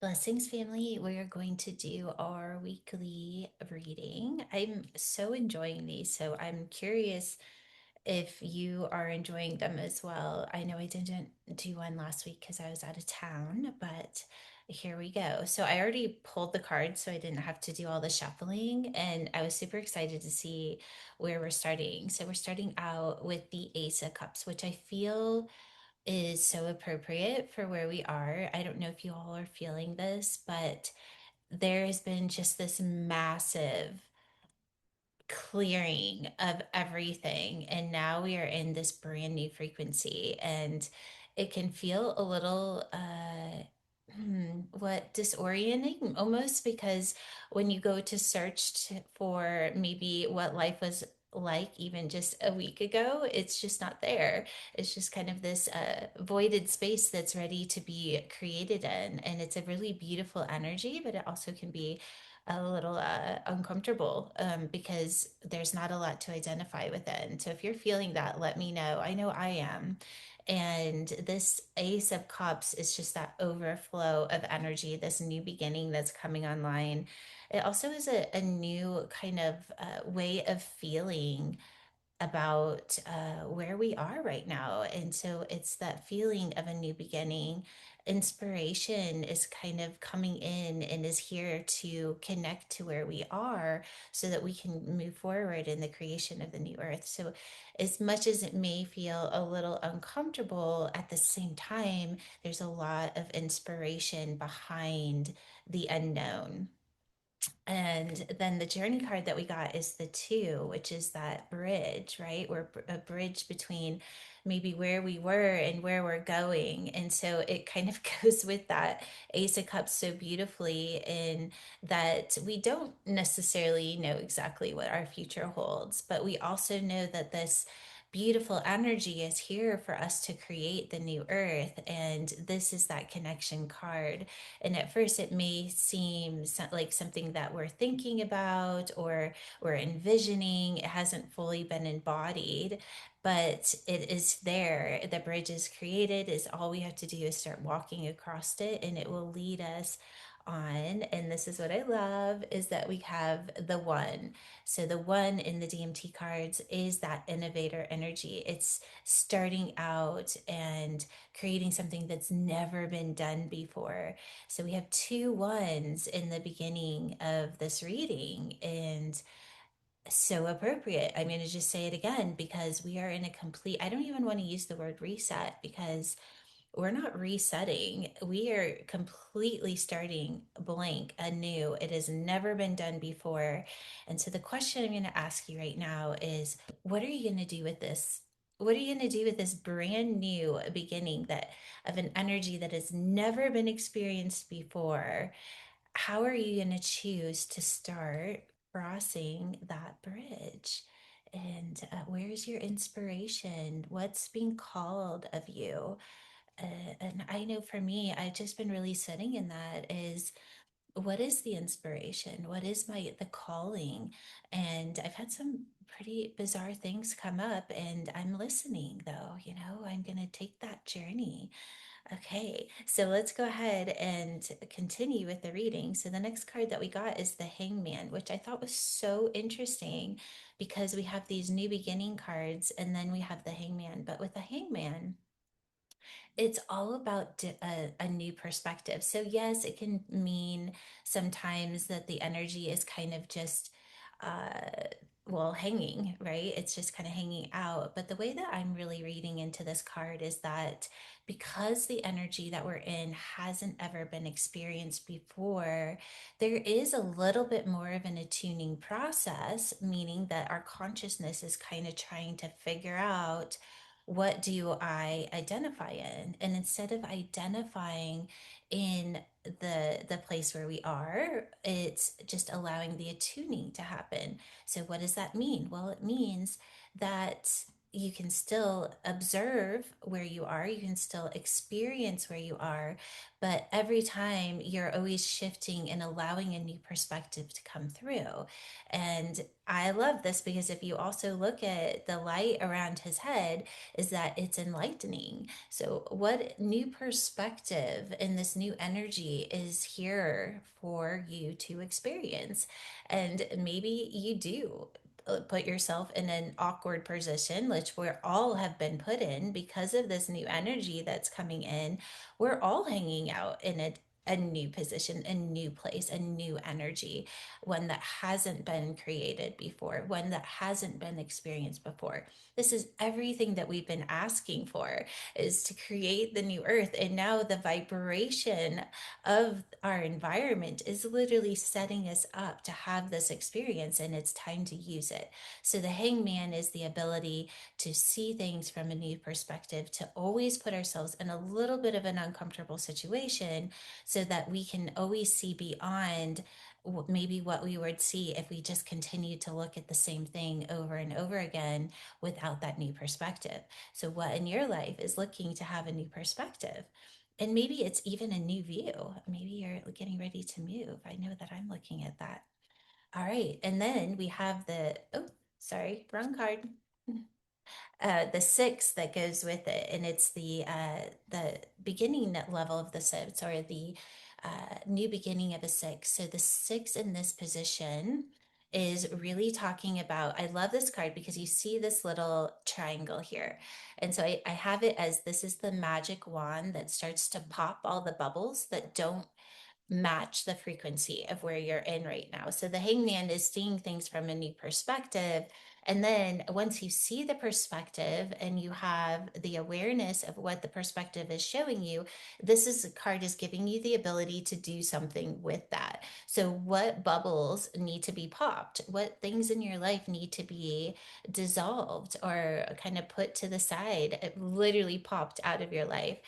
Blessings, family. We are going to do our weekly reading. I'm so enjoying these, so I'm curious if you are enjoying them as well. I know I didn't do one last week because I was out of town, but here we go. So I already pulled the cards, so I didn't have to do all the shuffling, and I was super excited to see where we're starting. So we're starting out with the Ace of Cups, which I feel is so appropriate for where we are. I don't know if you all are feeling this, but there has been just this massive clearing of everything. And now we are in this brand new frequency, and it can feel a little, what disorienting almost, because when you go to search for maybe what life was like even just a week ago, it's just not there. It's just kind of this voided space that's ready to be created in. And it's a really beautiful energy, but it also can be a little uncomfortable because there's not a lot to identify within. So if you're feeling that, let me know. I know I am. And this Ace of Cups is just that overflow of energy, this new beginning that's coming online. It also is a new kind of way of feeling about where we are right now. And so it's that feeling of a new beginning. Inspiration is kind of coming in and is here to connect to where we are so that we can move forward in the creation of the new earth. So, as much as it may feel a little uncomfortable, at the same time, there's a lot of inspiration behind the unknown. And then the journey card that we got is the two, which is that bridge, right? We're a bridge between maybe where we were and where we're going. And so it kind of goes with that Ace of Cups so beautifully, in that we don't necessarily know exactly what our future holds, but we also know that this beautiful energy is here for us to create the new earth. And this is that connection card. And at first, it may seem like something that we're thinking about or we're envisioning. It hasn't fully been embodied, but it is there. The bridge is created. Is all we have to do is start walking across it, and it will lead us on. And this is what I love, is that we have the one. So the one in the DMT cards is that innovator energy. It's starting out and creating something that's never been done before. So we have two ones in the beginning of this reading, and so appropriate. I'm going to just say it again because we are in a complete, I don't even want to use the word reset, because we're not resetting. We are completely starting blank, anew. It has never been done before. And so the question I'm going to ask you right now is, what are you going to do with this? What are you going to do with this brand new beginning that of an energy that has never been experienced before? How are you going to choose to start crossing that bridge? And where's your inspiration? What's being called of you? And I know for me, I've just been really sitting in that, is what is the inspiration? What is the calling? And I've had some pretty bizarre things come up, and I'm listening though, I'm going to take that journey. Okay, so let's go ahead and continue with the reading. So the next card that we got is the Hangman, which I thought was so interesting because we have these new beginning cards and then we have the Hangman. But with the Hangman, it's all about a new perspective. So, yes, it can mean sometimes that the energy is kind of just, uh, well, hanging, right? It's just kind of hanging out. But the way that I'm really reading into this card is that because the energy that we're in hasn't ever been experienced before, there is a little bit more of an attuning process, meaning that our consciousness is kind of trying to figure out, what do I identify in? And instead of identifying in the place where we are, it's just allowing the attuning to happen. So what does that mean? Well, it means that you can still observe where you are, you can still experience where you are, but every time you're always shifting and allowing a new perspective to come through. And I love this because if you also look at the light around his head, is that it's enlightening. So, what new perspective and this new energy is here for you to experience? And maybe you do put yourself in an awkward position, which we all have been put in because of this new energy that's coming in. We're all hanging out in a new position, a new place, a new energy, one that hasn't been created before, one that hasn't been experienced before. This is everything that we've been asking for, is to create the new earth. And now the vibration of our environment is literally setting us up to have this experience, and it's time to use it. So the hangman is the ability to see things from a new perspective, to always put ourselves in a little bit of an uncomfortable situation so that we can always see beyond maybe what we would see if we just continued to look at the same thing over and over again without that new perspective. So, what in your life is looking to have a new perspective? And maybe it's even a new view. Maybe you're getting ready to move. I know that I'm looking at that. All right. And then we have oh, sorry, wrong card. The six that goes with it, and it's the beginning level of the six, or the new beginning of a six. So the six in this position is really talking about, I love this card because you see this little triangle here. And so I have it as, this is the magic wand that starts to pop all the bubbles that don't match the frequency of where you're in right now. So the hangman is seeing things from a new perspective. And then once you see the perspective and you have the awareness of what the perspective is showing you, this is a card is giving you the ability to do something with that. So what bubbles need to be popped? What things in your life need to be dissolved or kind of put to the side, literally popped out of your life?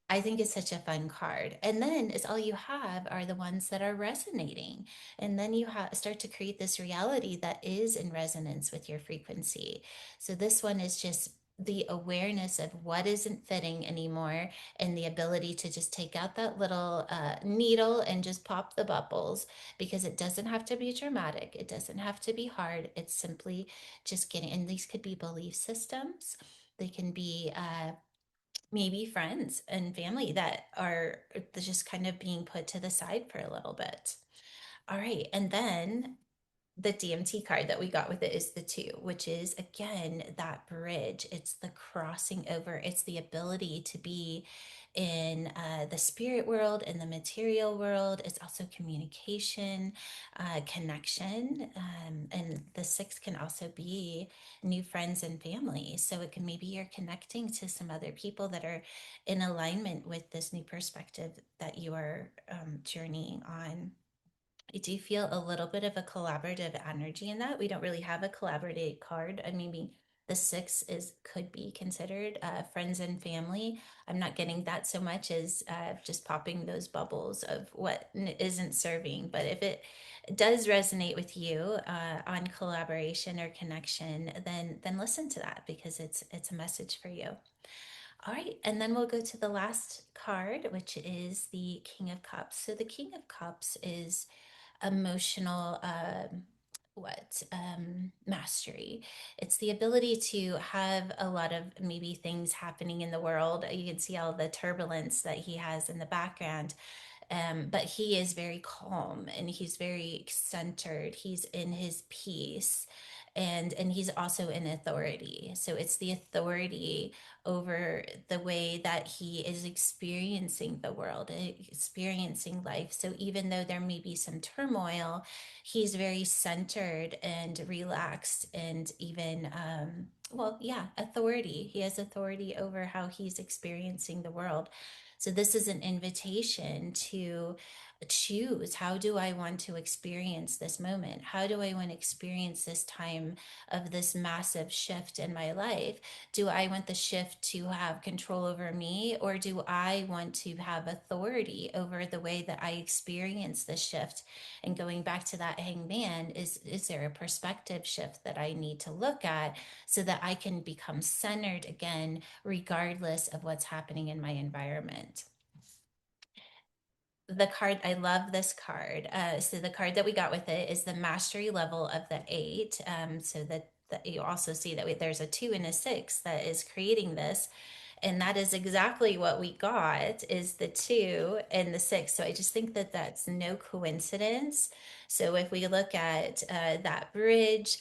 I think it's such a fun card. And then is all you have are the ones that are resonating. And then you start to create this reality that is in resonance with your frequency. So this one is just the awareness of what isn't fitting anymore, and the ability to just take out that little needle and just pop the bubbles, because it doesn't have to be dramatic. It doesn't have to be hard. It's simply just getting, and these could be belief systems. They can be maybe friends and family that are just kind of being put to the side for a little bit. All right. And then the DMT card that we got with it is the two, which is again that bridge. It's the crossing over, it's the ability to be in the spirit world, in the material world. It's also communication, connection. And the six can also be new friends and family. So it can, maybe you're connecting to some other people that are in alignment with this new perspective that you are journeying on. I do feel a little bit of a collaborative energy in that. We don't really have a collaborative card. I mean, the six is could be considered friends and family. I'm not getting that so much as just popping those bubbles of what isn't serving. But if it does resonate with you on collaboration or connection, then listen to that, because it's a message for you. All right, and then we'll go to the last card, which is the King of Cups. So the King of Cups is emotional mastery. It's the ability to have a lot of maybe things happening in the world. You can see all the turbulence that he has in the background, but he is very calm and he's very centered. He's in his peace, and he's also in authority. So it's the authority over the way that he is experiencing the world, experiencing life. So even though there may be some turmoil, he's very centered and relaxed, and even well, yeah, authority. He has authority over how he's experiencing the world. So this is an invitation to choose, how do I want to experience this moment? How do I want to experience this time of this massive shift in my life? Do I want the shift to have control over me, or do I want to have authority over the way that I experience the shift? And going back to that hangman, is there a perspective shift that I need to look at so that I can become centered again, regardless of what's happening in my environment? The card, I love this card. So the card that we got with it is the mastery level of the eight. So that you also see that there's a two and a six that is creating this, and that is exactly what we got, is the two and the six. So I just think that that's no coincidence. So if we look at that bridge,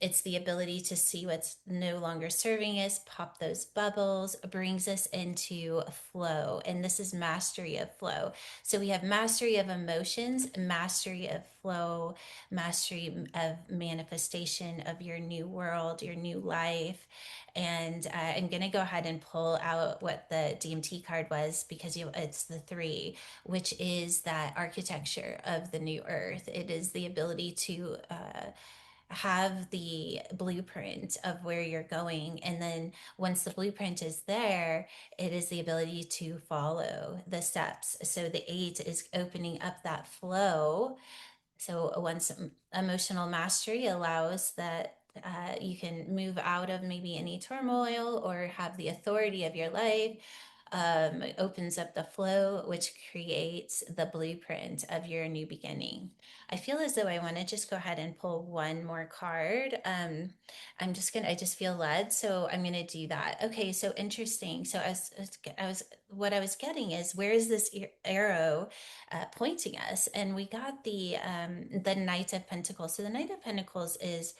it's the ability to see what's no longer serving us, pop those bubbles, brings us into a flow. And this is mastery of flow. So we have mastery of emotions, mastery of flow, mastery of manifestation of your new world, your new life. And I'm going to go ahead and pull out what the DMT card was, because it's the three, which is that architecture of the new earth. It is the ability to have the blueprint of where you're going. And then once the blueprint is there, it is the ability to follow the steps. So the eight is opening up that flow. So once emotional mastery allows that, you can move out of maybe any turmoil or have the authority of your life. It opens up the flow, which creates the blueprint of your new beginning. I feel as though I want to just go ahead and pull one more card. I just feel led. So I'm going to do that. Okay. So interesting. So what I was getting is, where is this arrow pointing us? And we got the Knight of Pentacles. So the Knight of Pentacles is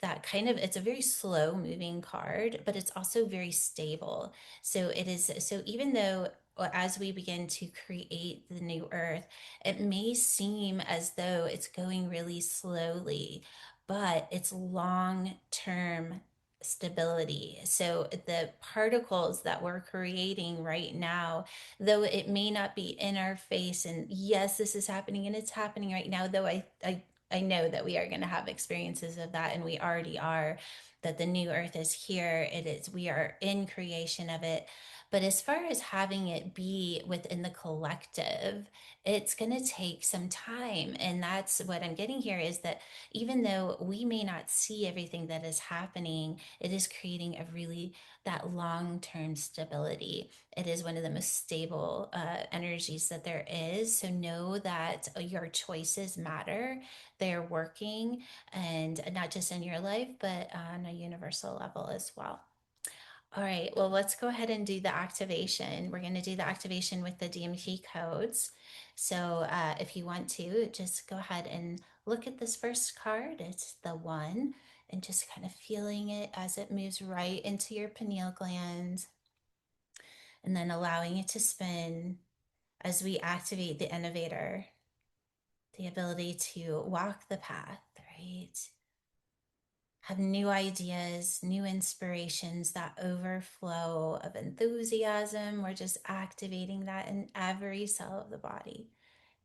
that kind of, it's a very slow moving card, but it's also very stable. So it is, so even though as we begin to create the new earth, it may seem as though it's going really slowly, but it's long term stability. So the particles that we're creating right now, though it may not be in our face, and yes, this is happening and it's happening right now, though I know that we are going to have experiences of that, and we already are, that the new earth is here. It is, we are in creation of it. But as far as having it be within the collective, it's going to take some time. And that's what I'm getting here, is that even though we may not see everything that is happening, it is creating a really, that long-term stability. It is one of the most stable energies that there is. So know that your choices matter. They're working, and not just in your life, but on a universal level as well. All right, well, let's go ahead and do the activation. We're going to do the activation with the DMT codes. So if you want to, just go ahead and look at this first card. It's the one, and just kind of feeling it as it moves right into your pineal gland, and then allowing it to spin as we activate the innovator, the ability to walk the path, right? Have new ideas, new inspirations, that overflow of enthusiasm. We're just activating that in every cell of the body.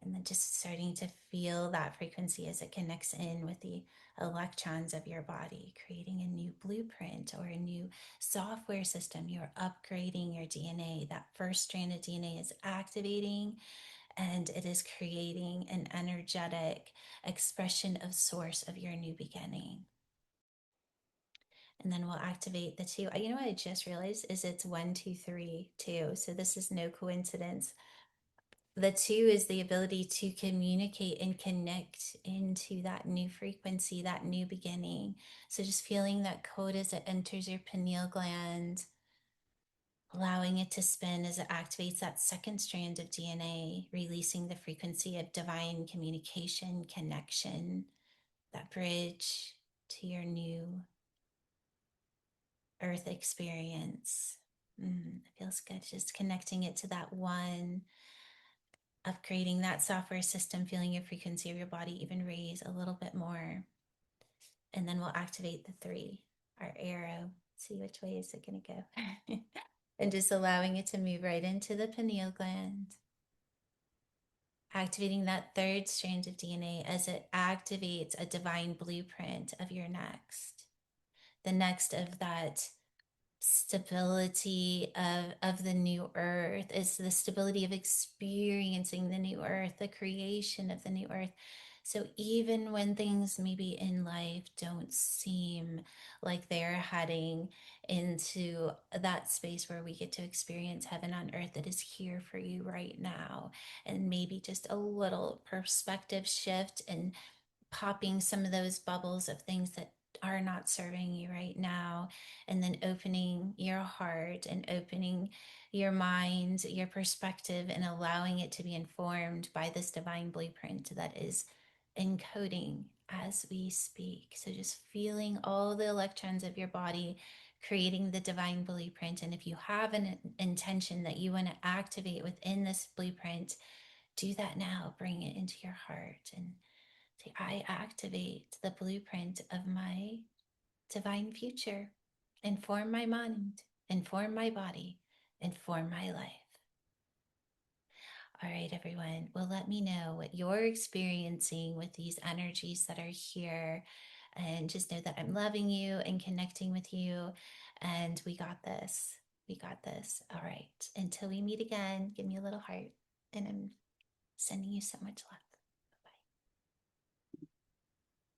And then just starting to feel that frequency as it connects in with the electrons of your body, creating a new blueprint or a new software system. You're upgrading your DNA. That first strand of DNA is activating, and it is creating an energetic expression of source of your new beginning. And then we'll activate the two. You know what I just realized is it's 1, 2, 3, 2. So this is no coincidence. The two is the ability to communicate and connect into that new frequency, that new beginning. So just feeling that code as it enters your pineal gland, allowing it to spin as it activates that second strand of DNA, releasing the frequency of divine communication, connection, that bridge to your new earth experience. It feels good. Just connecting it to that one, upgrading that software system, feeling your frequency of your body even raise a little bit more. And then we'll activate the three, our arrow. See which way is it going to go. And just allowing it to move right into the pineal gland. activating that third strand of DNA as it activates a divine blueprint of your next, the next of that stability of the new earth. Is the stability of experiencing the new earth, the creation of the new earth. So even when things maybe in life don't seem like they're heading into that space where we get to experience heaven on earth, that is here for you right now, and maybe just a little perspective shift and popping some of those bubbles of things that are not serving you right now, and then opening your heart and opening your mind, your perspective, and allowing it to be informed by this divine blueprint that is encoding as we speak. So just feeling all the electrons of your body creating the divine blueprint. And if you have an intention that you want to activate within this blueprint, do that now. Bring it into your heart and say, I activate the blueprint of my divine future. Inform my mind, inform my body, inform my life. All right, everyone. Well, let me know what you're experiencing with these energies that are here. And just know that I'm loving you and connecting with you. And we got this. We got this. All right. Until we meet again, give me a little heart. And I'm sending you so much love.